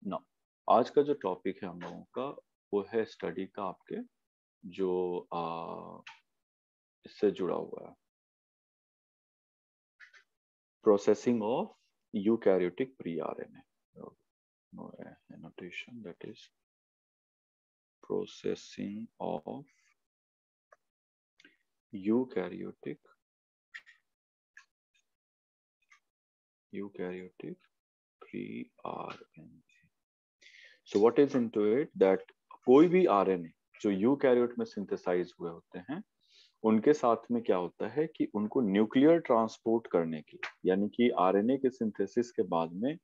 ना, आज का जो टॉपिक है हम लोगों का वो है स्टडी का आपके जो इससे जुड़ा हुआ है, processing of eukaryotic pre RNA. annotation that is processing of eukaryotic pre-RNA। So what is into it that कोई भी आरएनए जो यूकैरियोट में सिंथेसाइज हुए होते हैं उनके साथ में क्या होता है कि उनको न्यूक्लियर ट्रांसपोर्ट करने के लिए, यानी कि आरएनए के सिंथेसिस के बाद में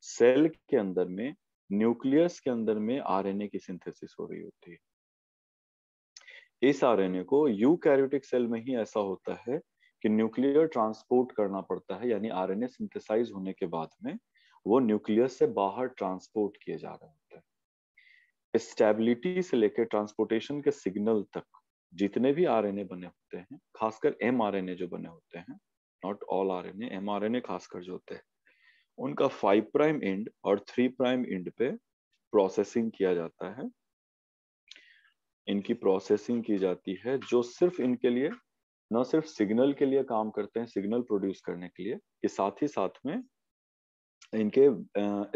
सेल के अंदर में न्यूक्लियस के अंदर में आरएनए की सिंथेसिस हो रही होती है। इस आरएनए को यूकैरियोटिक सेल में ही ऐसा होता है कि न्यूक्लियर ट्रांसपोर्ट करना पड़ता है, यानी आरएनए सिंथेसाइज होने के बाद में वो न्यूक्लियस से बाहर ट्रांसपोर्ट किए जा रहे होते हैं। स्टेबिलिटी से लेकर ट्रांसपोर्टेशन के सिग्नल तक जितने भी आरएनए बने होते हैं, खासकर एमआरएनए जो बने होते हैं, नॉट ऑल आरएनए, एमआरएनए खासकर जो होते हैं, उनका 5 प्राइम एंड और 3 प्राइम एंड पे प्रोसेसिंग किया जाता है। इनकी प्रोसेसिंग की जाती है जो सिर्फ इनके लिए, न सिर्फ सिग्नल के लिए काम करते हैं, सिग्नल प्रोड्यूस करने के लिए, कि साथ ही साथ में इनके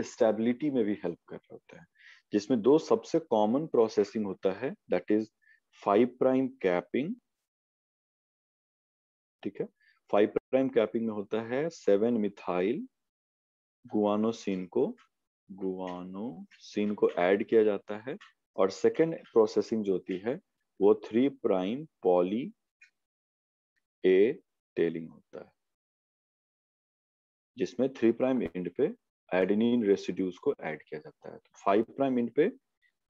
स्टेबिलिटी में भी हेल्प कर रहे होते हैं, जिसमें दो सबसे कॉमन प्रोसेसिंग होता है, दैट इज 5 प्राइम कैपिंग। ठीक है, 5 प्राइम कैपिंग में होता है 7 मिथाइल गुआनोसिन को ऐड किया जाता है, और सेकेंड प्रोसेसिंग जो होती है वो 3 प्राइम पॉली ए टेलिंग होता है, जिसमें 3 प्राइम एंड पे एडेनिन रेसिड्यूज को ऐड किया जाता है। तो 5 प्राइम एंड पे,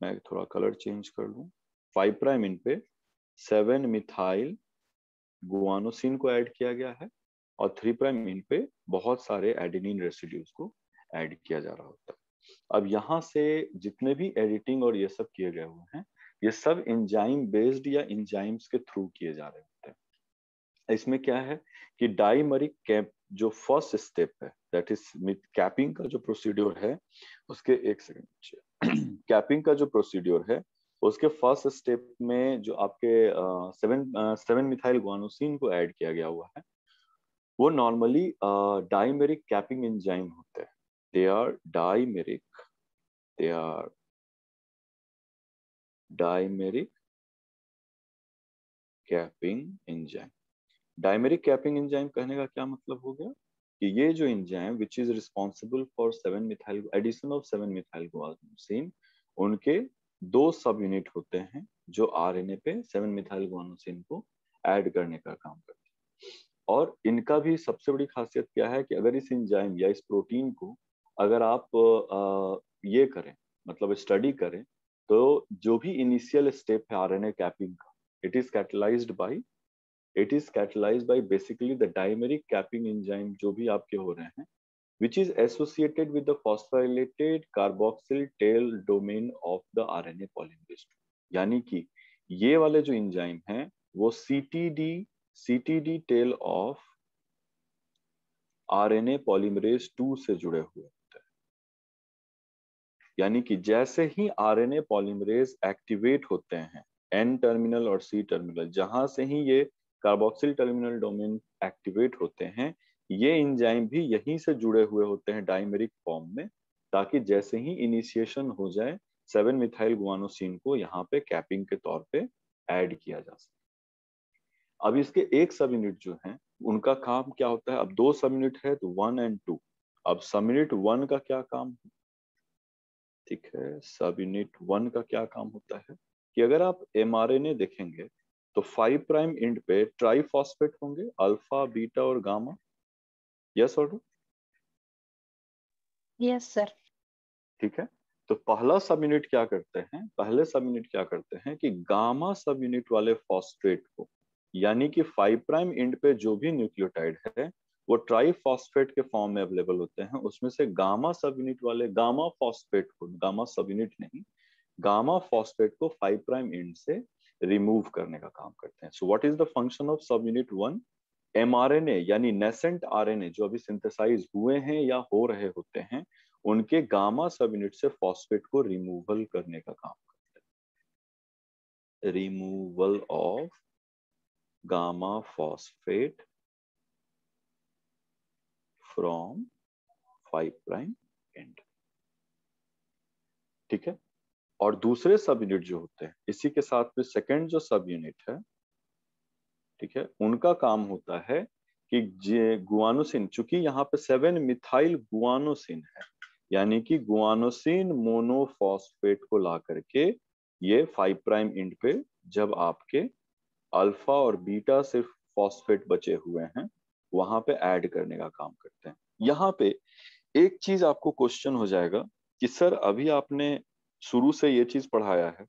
मैं थोड़ा कलर चेंज कर लूं, 5 प्राइम एंड पे 7 मिथाइल गुआनोसिन को ऐड किया गया है, और 3 प्राइम एंड पे बहुत सारे एडेनिन रेसिड्यूज को ऐड किया जा रहा होता है। अब यहाँ से जितने भी एडिटिंग और ये सब किए गए हुए हैं, ये सब एंजाइम बेस्ड या एंजाइम्स के थ्रू किए जा रहे होते हैं। इसमें क्या है कि डाइमरिक कैप जो फर्स्ट स्टेप है, दैट इज कैपिंग का जो प्रोसीड्योर है उसके, एक सेकंड, कैपिंग का जो प्रोसीड्योर है उसके फर्स्ट स्टेप में जो आपके 7 मिथाइल गुआनोसिन को ऐड किया गया हुआ है, वो नॉर्मली डाइमेरिक कैपिंग एंजाइम होते हैं। They are dimeric capping enzyme. Dimeric capping enzyme कहने का क्या मतलब हो गया कि ये जो enzyme which is responsible for 7 methyl addition of 7 methyl guanosine, उनके 2 सब यूनिट होते हैं जो आरएनए पे 7 मिथाइल गुआनोसिन को ऐड करने का काम करते हैं। और इनका भी सबसे बड़ी खासियत क्या है कि अगर इस एंजाइम या इस प्रोटीन को अगर आप ये करें, मतलब स्टडी करें, तो जो भी इनिशियल स्टेप है आरएनए कैपिंग का, it is catalyzed by basically the dimeric capping enzyme जो भी आपके हो रहे हैं, which is associated with the phosphorylated carboxyl tail domain of the RNA polymerase 2। यानी कि ये वाले जो एंजाइम हैं वो CTD tail of RNA polymerase 2 से जुड़े हुए होते हैं। यानी कि जैसे ही RNA polymerase एक्टिवेट होते हैं, N टर्मिनल और C टर्मिनल, जहां से ही ये कार्बोक्सिल टर्मिनल डोमेन एक्टिवेट होते हैं, ये एंजाइम भी यहीं से जुड़े हुए होते हैं डाइमेरिक फॉर्म में, ताकि जैसे ही इनिशिएशन हो जाए 7 मिथाइल गुआनोसिन को यहाँ पे कैपिंग के तौर पे ऐड किया जा सके। अब इसके एक सब यूनिट जो है उनका काम क्या होता है, अब 2 सब यूनिट है तो 1 और 2। अब सब यूनिट 1 का क्या काम, ठीक है, सब यूनिट 1 का क्या काम होता है कि अगर आप एमआरएनए देखेंगे तो 5 प्राइम एंड पे ट्राइफॉस्फेट होंगे, अल्फा बीटा और गामा। यस और नो? Yes sir. ठीक है, तो पहला सब यूनिट क्या करते हैं, पहले सब यूनिट क्या करते हैं कि गामा सब यूनिट वाले फॉस्फेट को, यानी कि 5 प्राइम एंड पे जो भी न्यूक्लियोटाइड है वो ट्राइफॉस्फेट के फॉर्म में अवेलेबल होते हैं, उसमें से गामा सब यूनिट वाले गामा फॉस्फेट को, गामा सब यूनिट नहीं, गामा फॉस्फेट को 5 प्राइम एंड से रिमूव करने का काम करते हैं। So what is the function of सब यूनिट 1? एमआरएनए यानी नेसेंट आरएनए जो अभी सिंथेसाइज हुए हैं या हो रहे होते हैं, उनके गामा सब यूनिट से फॉस्फेट को रिमूवल करने का काम करते हैं। Removal of gamma phosphate from 5 prime and. ठीक है। और दूसरे सब यूनिट जो होते हैं इसी के साथ में सेकंड जो सब यूनिट है, ठीक है, उनका काम होता है कि गुआनोसिन, चूंकि यहाँ पे 7 मिथाइल गुआनोसिन है, यानी कि गुआनोसिन मोनोफॉस्फेट को ला करके ये 5 प्राइम एंड पे जब आपके अल्फा और बीटा सिर्फ फॉस्फेट बचे हुए हैं वहां पे ऐड करने का काम करते हैं। यहाँ पे एक चीज आपको क्वेश्चन हो जाएगा कि सर अभी आपने शुरू से ये चीज पढ़ाया है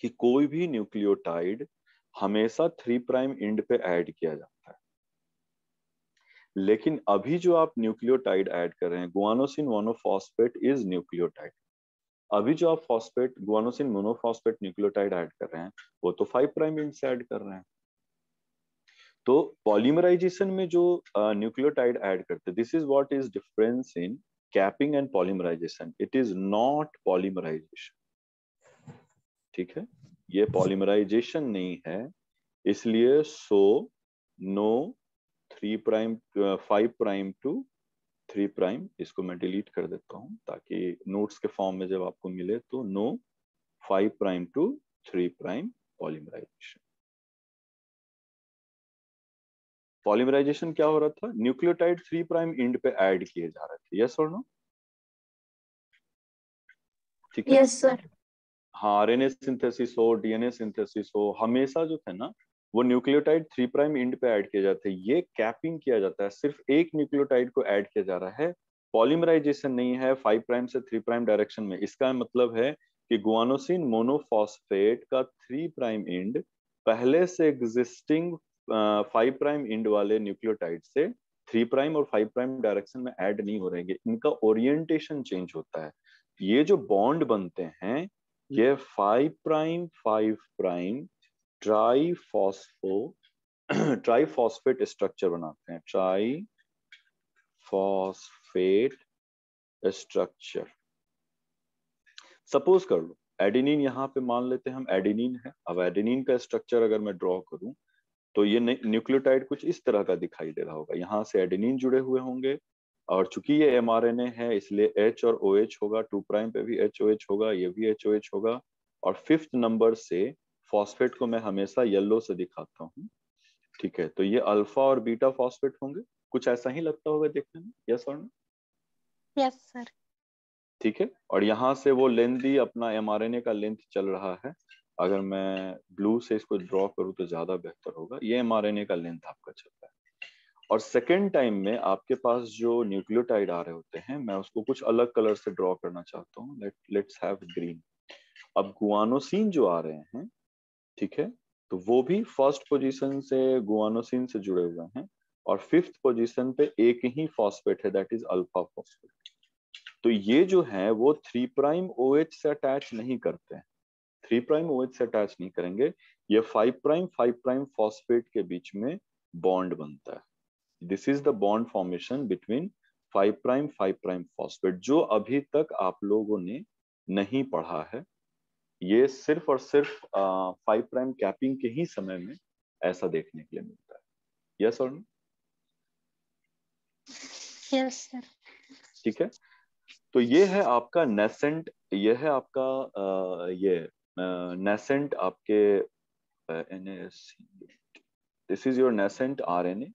कि कोई भी न्यूक्लियोटाइड हमेशा 3 प्राइम एंड पे ऐड किया जाता है, लेकिन अभी जो आप न्यूक्लियोटाइड ऐड कर रहे हैं गुआनोसिन मोनोफॉस्फेट इज न्यूक्लियोटाइड, अभी जो आप phosphate guanosine monophosphate nucleotide add कर रहे हैं वो तो 5 प्राइम एंड से ऐड कर रहे हैं। तो पॉलीमराइजेशन में जो न्यूक्लियोटाइड ऐड करते हैं, this is what is difference in capping and polymerization, it is not polymerization. ठीक है, ये पॉलीमराइजेशन नहीं है, इसलिए so no 3 prime 5 prime to 3 prime, इसको मैं डिलीट कर देता हूं ताकि नोट्स के फॉर्म में जब आपको मिले तो no 5 prime to 3 prime polymerization. Polymerization क्या हो रहा था, न्यूक्लियोटाइड 3 प्राइम एंड पे ऐड किए जा रहे थे, यस और नो? ठीक है। Yes sir. हाँ, आरएनए सिंथेसिस हो, डीएनए सिंथेसिस हो, हमेशा जो थे ना वो न्यूक्लियोटाइड 3 प्राइम एंड पे ऐड किए जाते हैं, ये कैपिंग किया जाता है, सिर्फ एक न्यूक्लियोटाइड को ऐड किया जा रहा है, पॉलीमराइजेशन नहीं है 5 प्राइम से 3 प्राइम डायरेक्शन में। इसका मतलब है कि गुआनोसिन मोनोफॉस्फेट का 3 प्राइम एंड पहले से एग्जिस्टिंग 5 प्राइम एंड वाले न्यूक्लियोटाइड से 3 प्राइम और 5 प्राइम डायरेक्शन में ऐड नहीं हो रहेंगे, इनका ओरिएंटेशन चेंज होता है। ये जो बॉन्ड बनते हैं ये 5 प्राइम 5 प्राइम ट्राइफॉस्फेट स्ट्रक्चर बनाते हैं, ट्राइफॉस्फेट स्ट्रक्चर। सपोज कर लो एडेनिन, यहाँ पे मान लेते हैं हम एडेनिन है, अब एडेनिन का स्ट्रक्चर अगर मैं ड्रॉ करूं तो ये न्यूक्लियोटाइड कुछ इस तरह का दिखाई दे रहा होगा, यहाँ से एडेनिन जुड़े हुए होंगे और चूंकि ये एमआरएनए है इसलिए एच और ओ एच होगा, 2 प्राइम पे भी एच ओ एच होगा, ये भी एच ओ एच होगा, और 5th नंबर से फॉस्फेट को मैं हमेशा येलो से दिखाता हूँ। ठीक है, तो ये अल्फा और बीटा फॉस्फेट होंगे, कुछ ऐसा ही लगता होगा देखने में, यस और नो? Yes sir. ठीक है, और यहाँ से वो लेंथ ही अपना एमआरएनए का लेंथ चल रहा है, अगर मैं ब्लू से इसको ड्रॉ करूँ तो ज्यादा बेहतर होगा, ये एमआरएनए का लेंथ आपका चल रहा है। और सेकेंड टाइम में आपके पास जो न्यूक्लियोटाइड आ रहे होते हैं मैं उसको कुछ अलग कलर से ड्रॉ करना चाहता हूँ, लेट्स हैव ग्रीन। अब गुआनोसिन जो आ रहे हैं, ठीक है, तो वो भी फर्स्ट पोजीशन से गुआनोसिन से जुड़े हुए हैं और 5th पोजीशन पे एक ही फॉस्फेट है, दैट इज अल्फा फॉस्फेट। तो ये जो है वो 3 प्राइम OH से अटैच नहीं करते हैं, 3 प्राइम OH से अटैच नहीं करेंगे, ये 5 प्राइम फॉस्फेट के बीच में बॉन्ड बनता है। This is the bond formation between 5 prime phosphate, जो अभी तक आप लोगों ने नहीं पढ़ा है, ये सिर्फ और सिर्फ 5 प्राइम कैपिंग के ही समय में ऐसा देखने के लिए मिलता है, यस और नो? Yes sir. ठीक है, तो ये है आपका नेसेंट, ये है आपका ये नेसेंट आपके this is your nascent RNA.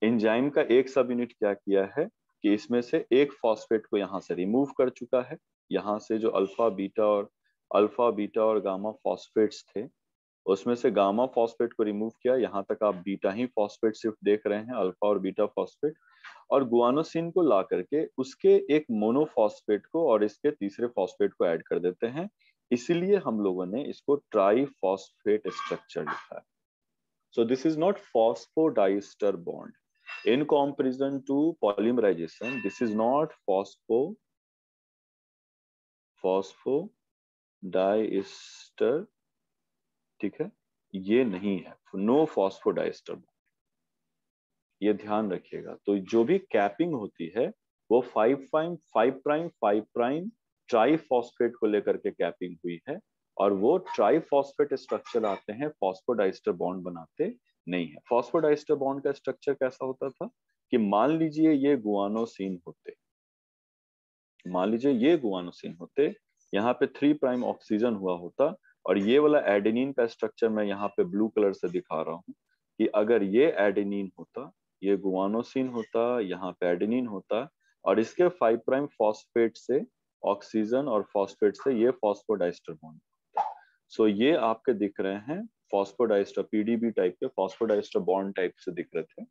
Enzyme का एक सब यूनिट क्या किया है कि इसमें से एक फॉस्फेट को यहाँ से रिमूव कर चुका है, यहाँ से जो अल्फा बीटा और गामा फॉस्फेट्स थे उसमें से गामा फॉस्फेट को रिमूव किया, यहाँ तक आप बीटा ही फॉस्फेट सिर्फ देख रहे हैं, अल्फा और बीटा फॉस्फेट, और गुआनोसिन को ला करके उसके एक मोनोफॉस्फेट को और इसके तीसरे फॉस्फेट को ऐड कर देते हैं, इसीलिए हम लोगों ने इसको ट्राइफॉस्फेट स्ट्रक्चर लिखा है। So this is not phosphodiester bond in comparison to polymerization, this is not phosphodiester, ठीक है, ये नहीं है, नो फॉस्फोडाइस्टर, ये ध्यान रखिएगा। तो जो भी कैपिंग होती है वो 5' ट्राइफॉस्फेट को लेकर के कैपिंग हुई है, और वो ट्राइफॉस्फेट स्ट्रक्चर आते हैं, फॉस्फोडाइस्टर बॉन्ड बनाते नहीं है। फॉस्फोडाइस्टर बॉन्ड का स्ट्रक्चर कैसा होता था कि मान लीजिए ये गुआनोसिन होते, मान लीजिए ये गुआनोसिन होते, यहाँ पे 3' ऑक्सीजन हुआ होता, और ये वाला एडेनिन का स्ट्रक्चर मैं यहाँ पे ब्लू कलर से दिखा रहा हूँ कि अगर ये एडेनिन होता, ये गुआनोसिन होता, यहाँ पे एडेनिन होता, और इसके 5' फॉस्फेट से ऑक्सीजन और फॉस्फेट से ये फॉस्फोडाइस्टर बॉन्ड। सो ये आपके दिख रहे हैं फॉस्फोडाइस्टर, पीडीबी टाइप के फॉस्फोडाइस्टर बॉन्ड टाइप से दिख रहे थे,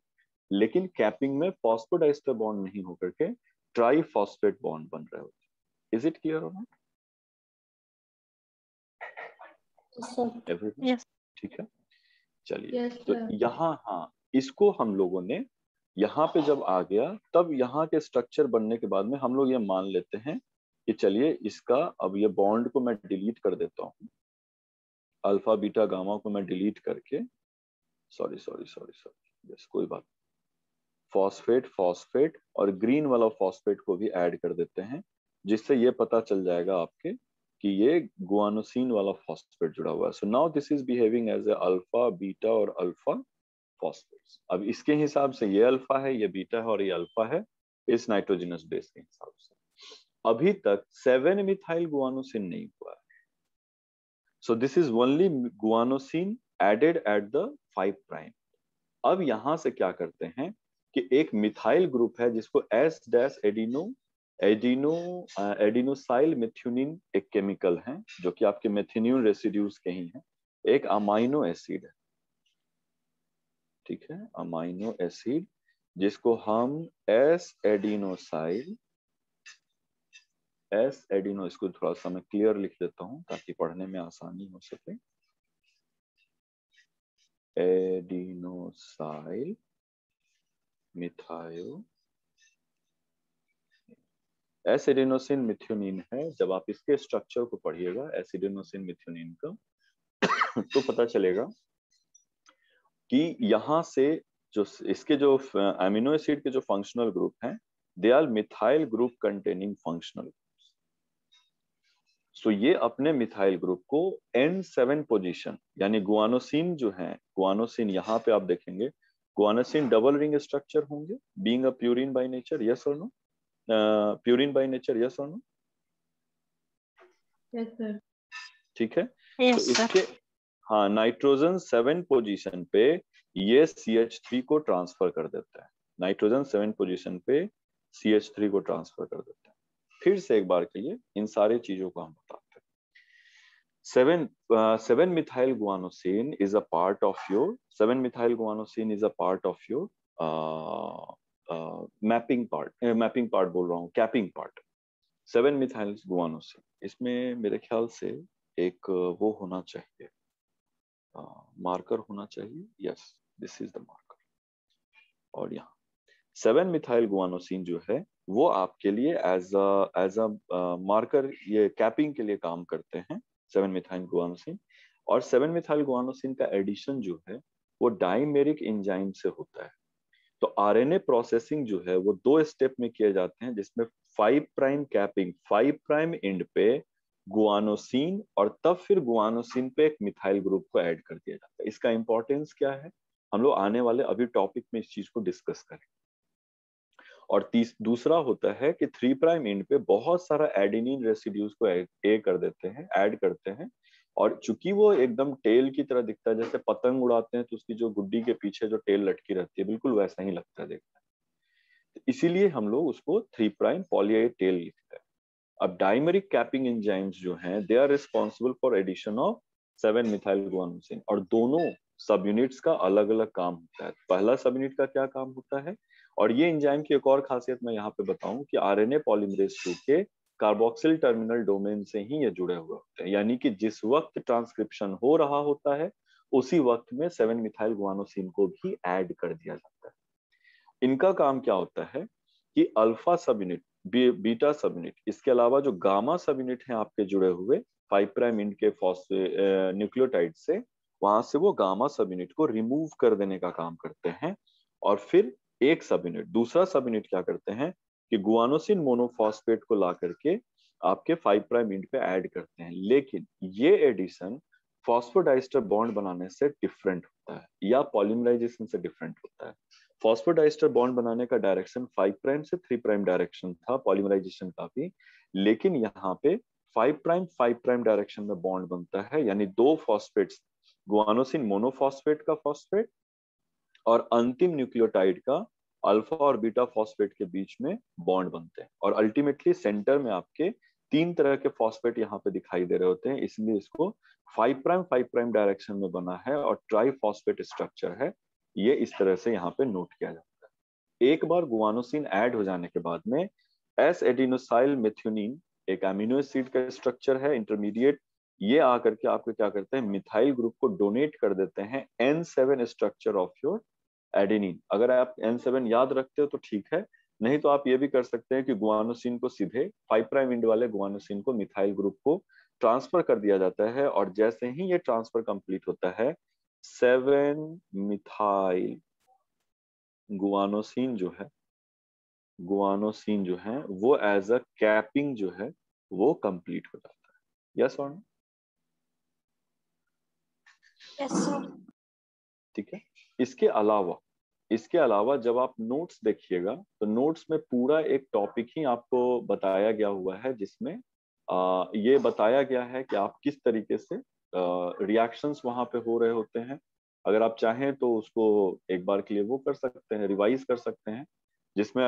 लेकिन कैपिंग में फॉस्फोडाइस्टर बॉन्ड नहीं होकर के ट्राइफॉस्फेट बॉन्ड बन रहे होते। इज इट क्लियर और नॉट? यस। ठीक है, चलिए। तो यहाँ, हाँ, इसको हम लोगों ने यहाँ पे जब आ गया, तब यहाँ के स्ट्रक्चर बनने के बाद में हम लोग ये मान लेते हैं कि चलिए इसका, अब ये बॉन्ड को मैं डिलीट कर देता हूँ, अल्फा बीटा गामा को मैं डिलीट करके, sorry sorry sorry sorry, yes कोई बात, फॉस्फेट फॉस्फेट और ग्रीन वाला फॉस्फेट को भी ऐड कर देते हैं, जिससे ये पता चल जाएगा आपके कि ये गुआनोसिन वाला फॉस्फेट जुड़ा हुआ है। So now this is behaving as a alpha beta और अल्फा फॉस्फेट्स। अब इसके हिसाब से ये अल्फा है, ये बीटा है और ये अल्फा है, इस नाइट्रोजनस बेस के हिसाब से। अभी तक 7 मिथाइल गुआनोसिन नहीं हुआ है, so this is only guanosine added at the 5'। अब यहां से क्या करते हैं कि एक मिथाइल ग्रुप है जिसको एस डैश एडिनोसाइल मेथ्यूनिन एक केमिकल है, जो कि आपके मेथिन्यून रेसिड्यूज के ही हैं, एक अमाइनो एसिड है, ठीक है, अमाइनो एसिड, जिसको हम एस एडिनोसाइल, इसको थोड़ा सा मैं क्लियर लिख देता हूं ताकि पढ़ने में आसानी हो सके, एडिनोसाइल मिथाइल एसिडेनोसिन मिथ्योनिन है। जब आप इसके स्ट्रक्चर को पढ़िएगा एसिडेनोसिन मिथ्योनिन का तो पता चलेगा कि यहाँ से जो इसके जो अमीनो एसिड के जो फंक्शनल ग्रुप हैं, they are methyl group containing functional. So ये अपने मिथाइल ग्रुप को N7 पोजीशन, यानी गुआनोसिन जो है, गुआनोसिन यहाँ पे आप देखेंगे गुआनोसिन डबल रिंग स्ट्रक्चर होंगे, being a purine by nature, yes और no? Purine by nature, yes और नो? Yes sir. ठीक है, यस तो सर। इसके, हाँ, नाइट्रोजन 7 पोजीशन पे ये CH3 को ट्रांसफर कर देता है, नाइट्रोजन 7 पोजीशन पे CH3 को ट्रांसफर कर देता है। फिर से एक बार के लिए इन सारी चीजों को हम बताते हैं। 7 methyl guanosine is a part of your 7 methyl guanosine is a part of your mapping part बोल रहा हूँ, कैपिंग पार्ट। 7 methyl guanosine, इसमें मेरे ख्याल से एक वो होना चाहिए, मार्कर होना चाहिए, yes this is the marker. और यहाँ 7 मिथाइल गुआनोसिन जो है वो आपके लिए एज अ मार्कर, ये कैपिंग के लिए काम करते हैं 7 मिथाइल गुआनोसिन। और 7 मिथाइल गुआनोसिन का एडिशन जो है वो डाइमेरिक एंजाइम से होता है। तो आरएनए प्रोसेसिंग जो है वो 2 स्टेप में किए जाते हैं, जिसमें 5' कैपिंग, 5' एंड पे गुआनोसिन, और तब फिर गुआनोसिन पे एक मिथाइल ग्रुप को ऐड कर दिया जाता है। इसका इंपॉर्टेंस क्या है हम लोग आने वाले अभी टॉपिक में इस चीज को डिस्कस करें। और दूसरा होता है कि 3' एंड पे बहुत सारा एडेनिन रेसिड्यूज को कर देते हैं, ऐड करते हैं, और चूंकि वो एकदम टेल की तरह दिखता है, जैसे पतंग उड़ाते हैं तो उसकी जो गुड्डी के पीछे जो टेल लटकी रहती है बिल्कुल वैसा ही लगता है, देखता है, इसीलिए हम लोग उसको 3' पॉली ए टेल लिखते हैं। अब डाइमेरिक कैपिंग एंजाइम्स जो हैं they are responsible for addition of 7 methyl guanosine, और दोनों सब यूनिट्स का अलग अलग काम होता है। पहला सब यूनिट का क्या काम होता है, और ये एंजाइम की एक और खासियत मैं यहाँ पे बताऊं कि आरएनए पॉलीमरेज 2 के कार्बोक्सिल टर्मिनल डोमेन से ही ये जुड़े हुए होते हैं, यानी कि जिस वक्त ट्रांसक्रिप्शन हो रहा होता है उसी वक्त में 7 मिथाइल गुआनोसिन को भी ऐड कर दिया जाता है। इनका काम क्या होता है कि अल्फा सब यूनिट, बीटा सब यूनिट, इसके अलावा जो गामा सब यूनिट है आपके जुड़े हुए 5' एंड के न्यूक्लियोटाइड से, वहां से वो गामा सब यूनिट को रिमूव कर देने का काम करते हैं। और फिर एक सब यूनिट, दूसरा सब यूनिट क्या करते हैं, कि गुआनोसिन मोनोफॉस्फेट को ला करके आपके 5 प्राइम एंड पे ऐड करते हैं, लेकिन ये एडिशन फॉस्फोडाइस्टर बॉन्ड बनाने से डिफरेंट होता है या पॉलीमराइजेशन से डिफरेंट होता है। फॉस्फोडाइस्टर बॉन्ड बनाने का डायरेक्शन 5 प्राइम से 3 प्राइम डायरेक्शन था पॉलीमराइजेशन का भी, लेकिन यहाँ पे 5 प्राइम डायरेक्शन में बॉन्ड बनता है, यानी दो फॉस्फेट्स, गुआनोसिन मोनोफॉस्फेट का फॉस्फेट और अंतिम न्यूक्लियोटाइड का अल्फा और बीटा फॉस्फेट के बीच में बॉन्ड बनते हैं, और अल्टीमेटली सेंटर में आपके 3 तरह के फॉस्फेट यहाँ पे दिखाई दे रहे होते हैं, इसलिए इसको 5 प्राइम डायरेक्शन में बना है और ट्राई फॉस्फेट स्ट्रक्चर है। ये इस तरह से यहाँ पे नोट किया जाता है। एक बार गुआनोसिन ऐड हो जाने के बाद में एस एडिनोसाइल मेथियोनिन एक अमीनो एसिड का स्ट्रक्चर है इंटरमीडिएट, ये आकर के आपको क्या करते हैं, मिथाइल ग्रुप को डोनेट कर देते हैं N7 structure of your adenine. अगर आप N7 याद रखते हो तो ठीक है, नहीं तो आप ये भी कर सकते हैं कि गुआनोसिन को सीधे 5 प्राइम एंड वाले गुआनोसिन को मिथाइल ग्रुप को ट्रांसफर कर दिया जाता है, और जैसे ही ये ट्रांसफर कंप्लीट होता है 7 मिथाइल गुआनोसिन जो है वो एज अ कैपिंग जो है वो कंप्लीट हो जाता है। यस और नो? Yes sir. ठीक है। इसके अलावा जब आप नोट्स देखिएगा तो नोट्स में पूरा एक टॉपिक ही आपको बताया गया हुआ है, जिसमें ये बताया गया है कि आप किस तरीके से रिएक्शंस वहां पे हो रहे होते हैं। अगर आप चाहें तो उसको एक बार के लिए वो कर सकते हैं, रिवाइज कर सकते हैं, जिसमें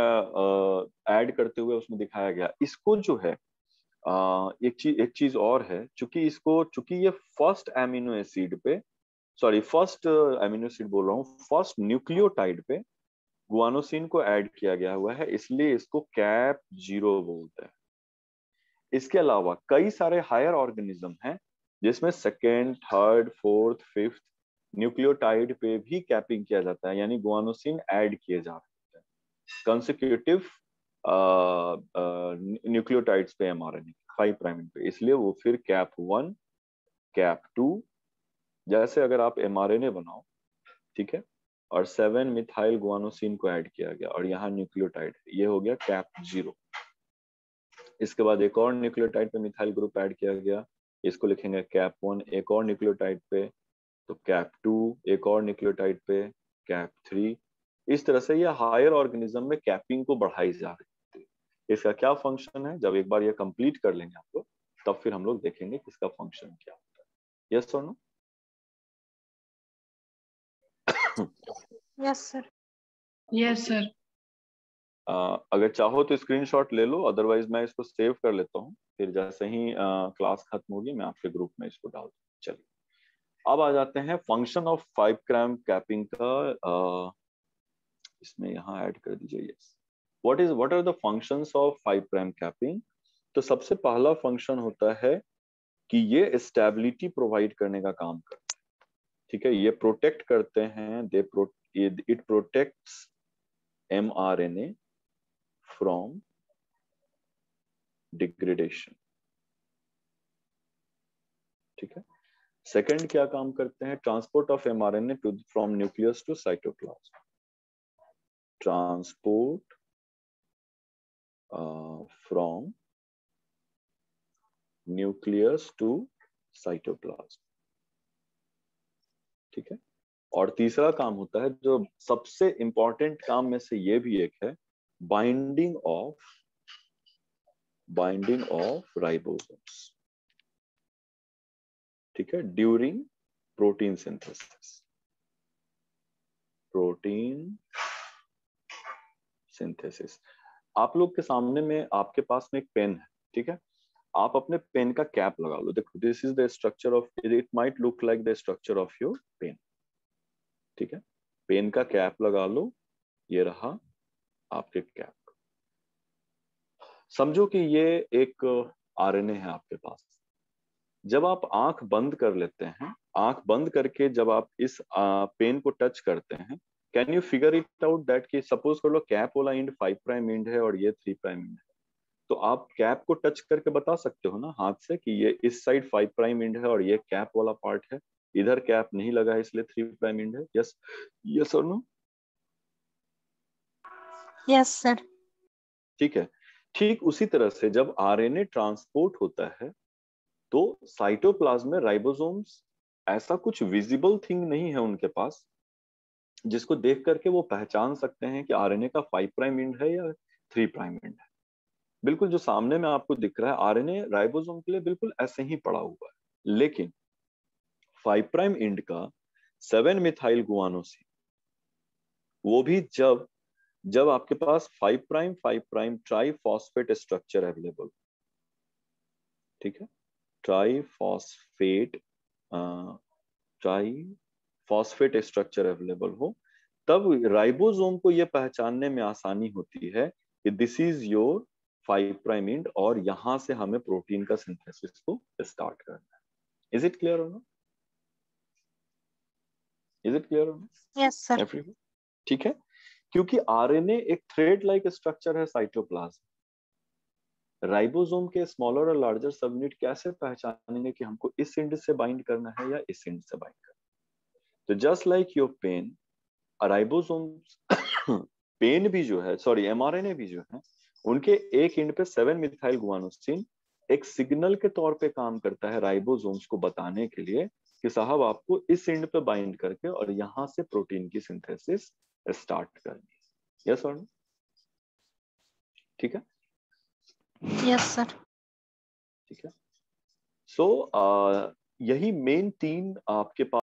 ऐड करते हुए उसमें दिखाया गया। इसको जो है एक चीज और है, चूंकि ये फर्स्ट एमिनो एसिड पे, सॉरी फर्स्ट एमिनो एसिड बोल रहा हूँ, फर्स्ट न्यूक्लियोटाइड पे गुआनोसिन को ऐड किया गया हुआ है, इसलिए इसको कैप 0 बोलते हैं। इसके अलावा कई सारे हायर ऑर्गेनिज्म हैं जिसमें second, third, fourth, fifth nucleotide पे भी कैपिंग किया जाता है, यानी गुआनोसिन ऐड किए जा रहे हैं कंसेक्यूटिव न्यूक्लियोटाइड्स पे एमआरएनए 5 प्राइम पे, इसलिए वो फिर कैप 1, कैप 2, जैसे अगर आप एमआरएनए बनाओ, ठीक है, और 7 मिथाइल गुआनोसिन को ऐड किया गया और यहाँ न्यूक्लियोटाइड, ये हो गया कैप 0। इसके बाद एक और न्यूक्लियोटाइड पे मिथाइल ग्रुप ऐड किया गया, इसको लिखेंगे कैप 1, एक और न्यूक्लियोटाइड पे तो कैप 2, एक और न्यूक्लियोटाइड पे कैप 3। इस तरह से ये हायर ऑर्गेनिज्म में कैपिंग को बढ़ाई जा रही है। इसका क्या फंक्शन है, जब एक बार ये कंप्लीट कर लेंगे आप लोग, तब फिर हम लोग देखेंगे कि इसका फंक्शन क्या होता है। यस और no? Yes sir. Yes sir. अगर चाहो तो स्क्रीनशॉट ले लो, अदरवाइज मैं इसको सेव कर लेता हूँ, फिर जैसे ही क्लास खत्म होगी मैं आपके ग्रुप में इसको डाल दूँ। चलिए अब आ जाते हैं फंक्शन ऑफ 5 प्राइम कैपिंग का। इसमें यहाँ ऐड कर दीजिए। Yes, what are the functions of 5 prime capping. तो सबसे पहला फंक्शन होता है कि ये स्टेबिलिटी प्रोवाइड करने का काम करते हैं, ठीक है, ये प्रोटेक्ट करते हैं, it protects mRNA from degradation, ठीक है। सेकंड क्या काम करते हैं, transport of mRNA to from nucleus to cytoplasm, transport from nucleus to cytoplasm, ठीक है। और तीसरा काम होता है जो सबसे इंपॉर्टेंट काम में से ये भी एक है, बाइंडिंग ऑफ राइबोसोम्स, ठीक है, ड्यूरिंग प्रोटीन सिंथेसिस। आप लोग के सामने में आपके पास में एक पेन है, ठीक है, आप अपने पेन का कैप लगा लो। देखो, this is the structure of, it might look like the structure of your pen, ठीक है। पेन का कैप लगा लो, ये रहा आपके कैप। समझो कि ये एक आरएनए है आपके पास। जब आप आंख बंद कर लेते हैं, आंख बंद करके जब आप इस पेन को टच करते हैं, can you figure it out that कि सपोज कर लो कैप वाला एंड 5 प्राइम एंड है और ये 3 प्राइम एंड है, तो आप कैप को टच करके बता सकते हो ना हाथ से कि ये इस साइड 5 प्राइम एंड है और ये कैप वाला पार्ट है, इधर कैप नहीं लगा है इसलिए 3 प्राइम एंड है। यस, यस और नो? Yes sir. ठीक है। ठीक उसी तरह से जब आरएनए ट्रांसपोर्ट होता है तो साइटोप्लाज्म में राइबोसोम्स ऐसा कुछ विजिबल थिंग नहीं है उनके पास जिसको देख करके वो पहचान सकते हैं कि आरएनए का 5 प्राइम एंड है या 3 प्राइम एंड है। बिल्कुल जो सामने में आपको दिख रहा है आरएनए राइबोसोम के लिए बिल्कुल ऐसे ही पड़ा हुआ है, लेकिन 5 प्राइम एंड का 7 मिथाइल गुआनोसिन वो भी जब जब आपके पास 5 prime try phosphate structure available, ठीक है, try phosphate try phosphate structure available हो, तब राइबोसोम को यह पहचानने में आसानी होती है कि this is your 5 prime and और यहां से हमें प्रोटीन का सिंथेसिस को स्टार्ट करना है। इज इट क्लियर और नॉट? इज इट क्लियर और नॉट यस सर। एवरीवन? ठीक है, क्योंकि आरएनए एक थ्रेड लाइक स्ट्रक्चर है साइटोप्लाज्म, राइबोसोम के स्मॉलर और लार्जर सबयूनिट कैसे पहचानेंगे कि हमको इस एंड से बाइंड करना है या इस एंड से बाइंड करना है? तो just like your pen, ribosomes pen भी जो है, सॉरी एमआरएनए भी जो है, उनके एक एंड पे 7 मिथाइल गुआनोसिन एक सिग्नल के तौर पे काम करता है राइबोसोम्स को बताने के लिए कि साहब आपको इस एंड पे बाइंड करके और यहां से प्रोटीन की सिंथेसिस स्टार्ट करनी है। यस और नो? ठीक है, यस सर। ठीक है। सो यही मेन 3 आपके पास